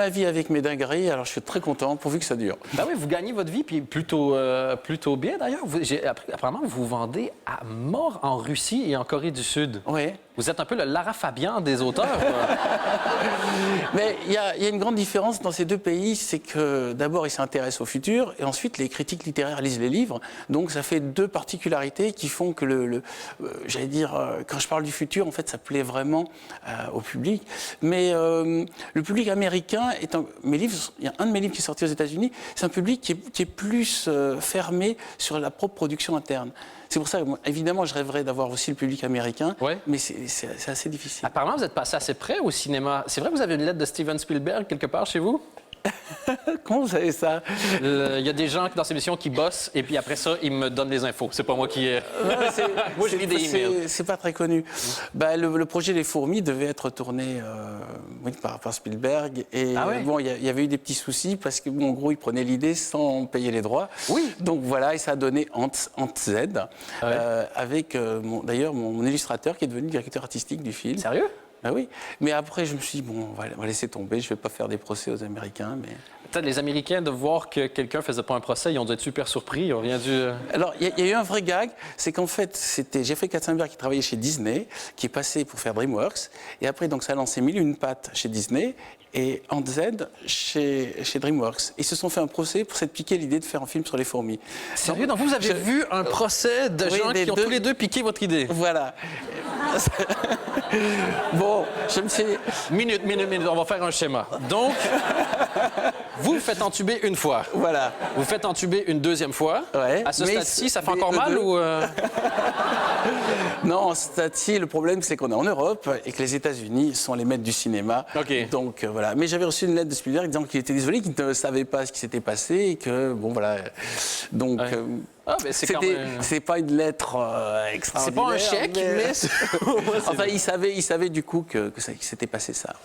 ma vie avec mes dingueries, alors je suis très content, pourvu que ça dure. Ben oui, vous gagnez votre vie, puis plutôt bien d'ailleurs. Apparemment, vous vous vendez à mort en Russie et en Corée du Sud. Oui. Vous êtes un peu le Lara Fabian des auteurs. Mais il y a une grande différence dans ces deux pays, c'est que d'abord ils s'intéressent au futur et ensuite les critiques littéraires lisent les livres. Donc ça fait deux particularités qui font que j'allais dire, quand je parle du futur, en fait ça plaît vraiment au public. Mais le public américain, il y a un de mes livres qui est sorti aux États-Unis, c'est un public qui est plus fermé sur la propre production interne. C'est pour ça que, évidemment, je rêverais d'avoir aussi le public américain, mais c'est assez difficile. Apparemment, vous êtes passé assez près au cinéma. C'est vrai que vous avez une lettre de Steven Spielberg quelque part chez vous? Comment vous savez ça? Il y a des gens dans ces émissions qui bossent et puis après ça, ils me donnent les infos. C'est pas moi qui... moi, je lis des emails. C'est pas très connu. Bah, le projet Les Fourmis devait être tourné par Spielberg. Et bon, il y avait eu des petits soucis parce que, bon, en gros, il prenait l'idée sans payer les droits. Oui. Donc voilà, et ça a donné Ant Z, avec d'ailleurs mon illustrateur qui est devenu directeur artistique du film. Sérieux? Ben oui, mais après je me suis dit, bon, on va laisser tomber, je ne vais pas faire des procès aux Américains. Mais... Peut-être les Américains, de voir que quelqu'un ne faisait pas un procès, ils ont dû être super surpris, ils ont rien dû... Alors, il y a eu un vrai gag, c'est qu'en fait, c'était Jeffrey Katzenberg qui travaillait chez Disney, qui est passé pour faire DreamWorks, et après, donc, ça a lancé Mille et une pattes chez Disney, et Ant Z chez DreamWorks. Ils se sont fait un procès pour s'être piqué l'idée de faire un film sur les fourmis. Sérieux? Donc vous avez vu un procès de gens qui ont tous les deux piqué votre idée? Voilà. Bon, je me suis... Minute, on va faire un schéma. Donc, vous faites entuber une fois. Voilà. Vous faites entuber une deuxième fois. Ouais. À ce stade-ci, ça fait encore mal ou... Non, à ce stade-ci, le problème, c'est qu'on est en Europe et que les États-Unis sont les maîtres du cinéma. OK. Donc, voilà. Mais j'avais reçu une lettre de Spielberg disant qu'il était désolé, qu'il ne savait pas ce qui s'était passé et que, bon, voilà. Donc... c'est pas une lettre extraordinaire. C'est pas un chèque, mais... Enfin, il savait du coup que s'était passé ça.